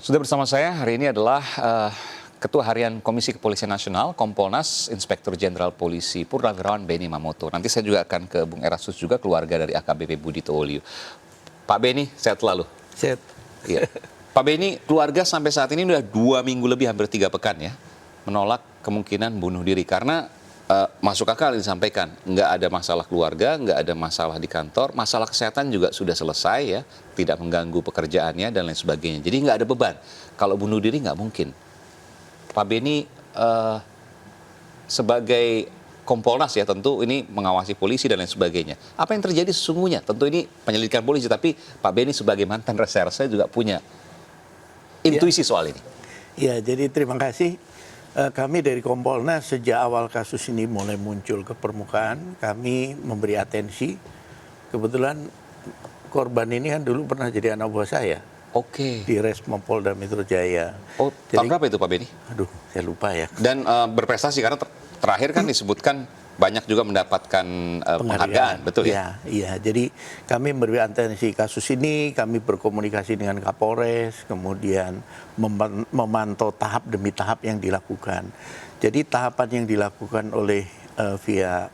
Sudah bersama saya hari ini adalah Ketua Harian Komisi Kepolisian Nasional, Kompolnas, Inspektur Jenderal Polisi Purnawirawan Benny Mamoto. Nanti saya juga akan ke Bung Erastus juga, keluarga dari AKBP Budi Toolio. Pak Benny, sehat selalu? Sehat. Iya. Pak Benny, keluarga sampai saat ini sudah 2 minggu lebih, hampir 3 pekan ya, menolak kemungkinan bunuh diri. Karena masuk akal disampaikan, nggak ada masalah keluarga, nggak ada masalah di kantor, masalah kesehatan juga sudah selesai ya, tidak mengganggu pekerjaannya dan lain sebagainya. Jadi nggak ada beban. Kalau bunuh diri nggak mungkin. Pak Benny sebagai Kompolnas ya, tentu ini mengawasi polisi dan lain sebagainya. Apa yang terjadi sesungguhnya? Tentu ini penyelidikan polisi, tapi Pak Benny sebagai mantan reserse juga punya intuisi soal ini. Ya, jadi terima kasih. Kami dari Kompolnas sejak awal kasus ini mulai muncul ke permukaan, kami memberi atensi. Kebetulan korban ini kan dulu pernah jadi anak buah saya. Oke. Di Resmo Polda Metro Jaya. Oh, tahun berapa itu Pak Benny? Aduh, saya lupa ya. Dan berprestasi karena terakhir kan disebutkan banyak juga mendapatkan penghargaan, betul ya? Iya. Jadi kami memberi atensi kasus ini, kami berkomunikasi dengan Kapolres, kemudian memantau tahap demi tahap yang dilakukan. Jadi tahapan yang dilakukan oleh via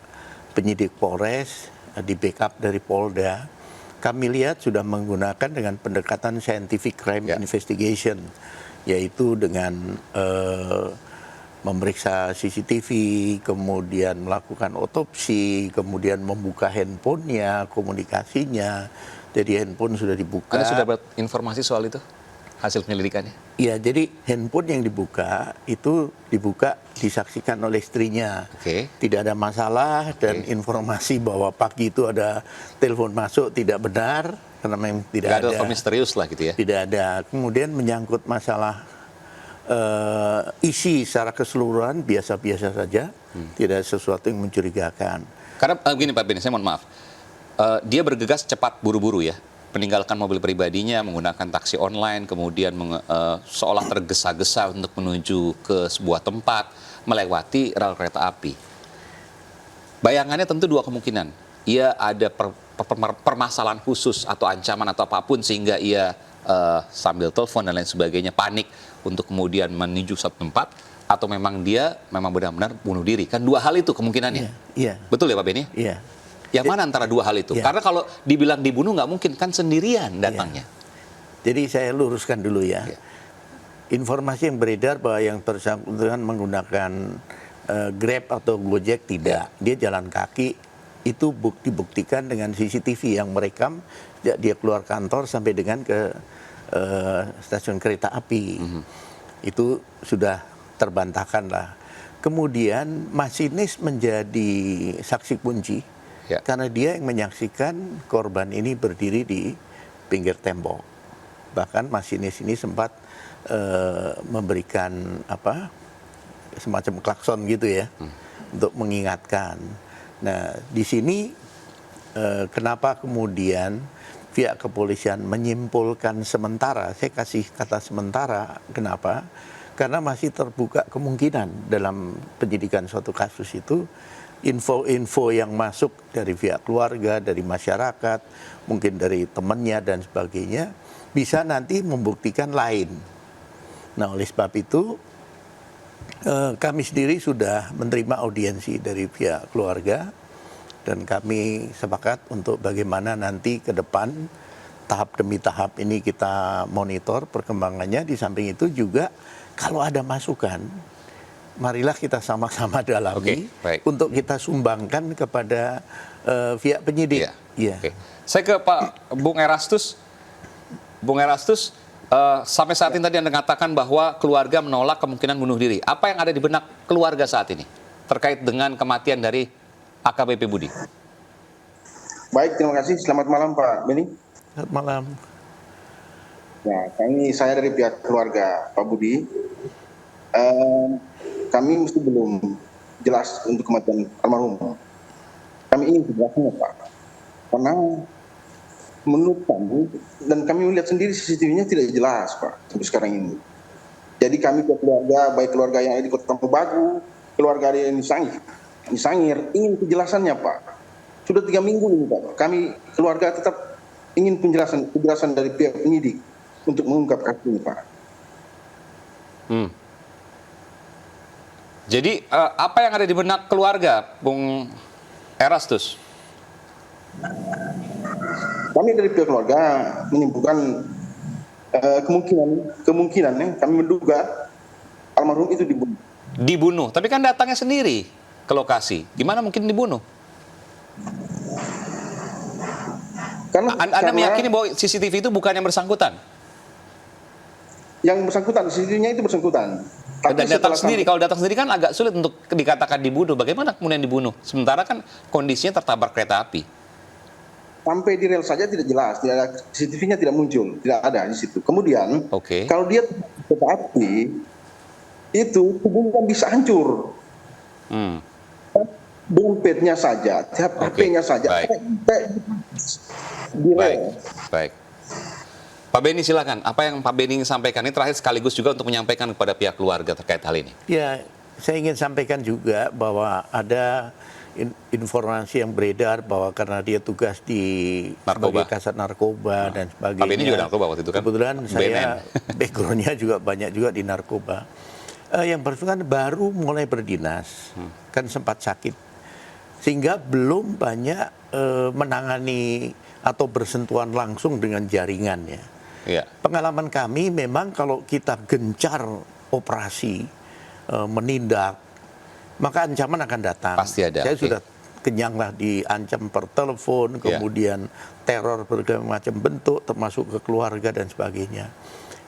penyidik Polres, di backup dari Polda, kami lihat sudah menggunakan dengan pendekatan scientific crime investigation, yaitu dengan memeriksa CCTV, kemudian melakukan otopsi, kemudian membuka handphonenya, komunikasinya. Jadi handphone sudah dibuka. Anda sudah dapat informasi soal itu? Hasil penyelidikannya? Iya, jadi handphone yang dibuka, itu dibuka disaksikan oleh istrinya. Tidak ada masalah, dan informasi bahwa pagi itu ada telepon masuk tidak benar, karena memang tidak ada. Misterius lah gitu ya? Tidak ada. Kemudian menyangkut masalah isi secara keseluruhan biasa-biasa saja, tidak sesuatu yang mencurigakan. Karena begini Pak Benny, saya mohon maaf, dia bergegas cepat buru-buru ya, meninggalkan mobil pribadinya, menggunakan taksi online, kemudian seolah tergesa-gesa untuk menuju ke sebuah tempat, melewati rel kereta api. Bayangannya tentu dua kemungkinan, ia ada permasalahan khusus atau ancaman atau apapun sehingga ia sambil telepon dan lain sebagainya panik untuk kemudian menuju satu tempat, atau memang dia memang benar-benar bunuh diri. Kan dua hal itu kemungkinannya. Iya. Betul ya Pak Benny? Iya. Yang mana antara dua hal itu? Karena kalau dibilang dibunuh nggak mungkin, kan sendirian datangnya. Jadi saya luruskan dulu ya. Informasi yang beredar bahwa yang bersangkutan menggunakan Grab atau Gojek, tidak. Dia jalan kaki, itu dibuktikan dengan CCTV yang merekam dia keluar kantor sampai dengan ke stasiun kereta api. Itu sudah terbantahkan lah. Kemudian masinis menjadi saksi kunci karena dia yang menyaksikan korban ini berdiri di pinggir tembok. Bahkan masinis ini sempat memberikan semacam klakson gitu ya, untuk mengingatkan. Nah, di sini kenapa kemudian pihak kepolisian menyimpulkan sementara, saya kasih kata sementara, kenapa? Karena masih terbuka kemungkinan dalam penyidikan suatu kasus itu, info-info yang masuk dari pihak keluarga, dari masyarakat, mungkin dari temannya dan sebagainya, bisa nanti membuktikan lain. Nah, oleh sebab itu, kami sendiri sudah menerima audiensi dari pihak keluarga, dan kami sepakat untuk bagaimana nanti ke depan tahap demi tahap ini kita monitor perkembangannya. Di samping itu juga kalau ada masukan, marilah kita sama-sama dalami untuk kita sumbangkan kepada pihak penyidik. Saya ke Pak Bung Erastus. Bung Erastus, sampai saat ini tadi Anda mengatakan bahwa keluarga menolak kemungkinan bunuh diri. Apa yang ada di benak keluarga saat ini terkait dengan kematian dari AKBP Budi? Baik, terima kasih. Selamat malam Pak Benny. Selamat malam. Ya, saya dari pihak keluarga Pak Budi. Kami mesti belum jelas untuk kematian almarhum. Kami ingin kejelasannya Pak. Karena menurut kami, dan kami melihat sendiri CCTV-nya tidak jelas Pak sampai sekarang ini. Jadi kami ke keluarga, baik keluarga yang ada di Kota Bagu, keluarga yang di Sangir, ingin kejelasannya Pak. Sudah 3 minggu ini Pak. Kami keluarga tetap ingin penjelasan dari pihak penyidik untuk mengungkap kasus ini Pak. Jadi apa yang ada di benak keluarga, Bung Erastus? Kami dari pihak keluarga menyimpulkan kemungkinan kami menduga almarhum itu dibunuh. Dibunuh, tapi kan datangnya sendiri ke lokasi. Gimana mungkin dibunuh? Anda meyakini bahwa CCTV itu bukan yang bersangkutan? Yang bersangkutan, CCTV-nya itu bersangkutan. Dan datang sendiri, kalau datang sendiri kan agak sulit untuk dikatakan dibunuh. Bagaimana kemudian dibunuh? Sementara kan kondisinya tertabrak kereta api. Sampai di rel saja tidak jelas, tidak ada, CCTV-nya tidak muncul, tidak ada di situ. Kemudian, kalau dia kereta api, itu tubuhnya bisa hancur. Dompetnya saja, HP-nya saja. Baik. Pak Beni silakan, apa yang Pak Beni ingin sampaikan ini terakhir sekaligus juga untuk menyampaikan kepada pihak keluarga terkait hal ini. Ya, saya ingin sampaikan juga bahwa ada informasi yang beredar bahwa karena dia tugas di sebagai kasat narkoba dan sebagainya. Pak Beni juga narkoba waktu itu kan? Kebetulan saya background-nya juga banyak juga di narkoba. Yang bersangkutan baru mulai berdinas, kan sempat sakit. Sehingga belum banyak menangani atau bersentuhan langsung dengan jaringannya. Pengalaman kami memang kalau kita gencar operasi, menindak, maka ancaman akan datang. Pasti ada. Saya sudah kenyang lah diancam per telepon, kemudian teror berbagai macam bentuk, termasuk ke keluarga dan sebagainya.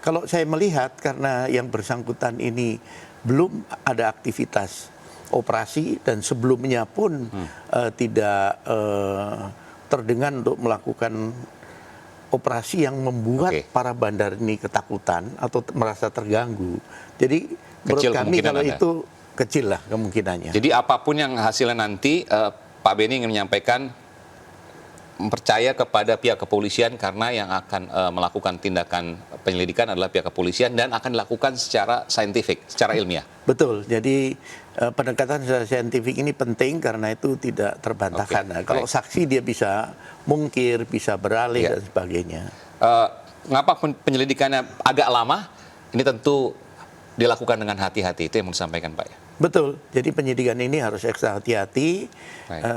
Kalau saya melihat karena yang bersangkutan ini belum ada aktivitas operasi dan sebelumnya pun tidak terdengar untuk melakukan operasi yang membuat para bandar ini ketakutan atau merasa terganggu. Jadi menurut kami kalau itu kecil lah kemungkinannya. Jadi apapun yang hasilnya nanti, Pak Beni ingin menyampaikan percaya kepada pihak kepolisian karena yang akan melakukan tindakan penyelidikan adalah pihak kepolisian dan akan dilakukan secara saintifik, secara ilmiah. Betul. Jadi pendekatan secara saintifik ini penting karena itu tidak terbantahkan. Nah, kalau saksi dia bisa mungkir, bisa beralih dan sebagainya. Mengapa penyelidikannya agak lama? Ini tentu dilakukan dengan hati-hati, itu yang mau disampaikan Pak ya? Betul, jadi penyidikan ini harus ekstra hati-hati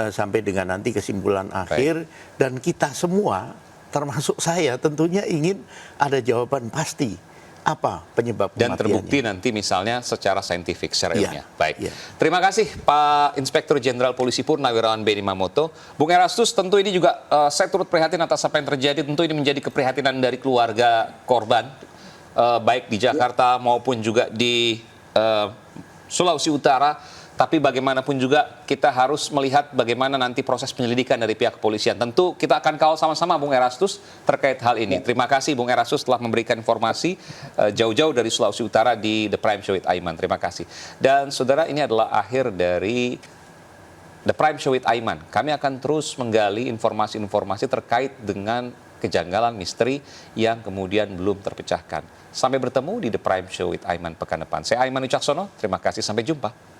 sampai dengan nanti kesimpulan akhir. Dan kita semua, termasuk saya tentunya ingin ada jawaban pasti apa penyebab kematiannya. Dan terbukti nanti misalnya secara saintifik, secara ilmiah. Baik, terima kasih Pak Inspektur Jenderal Polisi Purnawirawan Beni Mamoto. Bung Erastus, tentu ini juga saya turut prihatin atas apa yang terjadi. Tentu ini menjadi keprihatinan dari keluarga korban, baik di Jakarta maupun juga di Sulawesi Utara, tapi bagaimanapun juga kita harus melihat bagaimana nanti proses penyelidikan dari pihak kepolisian. Tentu kita akan kawal sama-sama Bung Erastus terkait hal ini. Terima kasih Bung Erastus telah memberikan informasi jauh-jauh dari Sulawesi Utara di The Prime Show with Aiman. Terima kasih. Dan saudara, ini adalah akhir dari The Prime Show with Aiman. Kami akan terus menggali informasi-informasi terkait dengan kejanggalan misteri yang kemudian belum terpecahkan. Sampai bertemu di The Prime Show with Aiman pekan depan. Saya Aiman Wicaksono, terima kasih, sampai jumpa.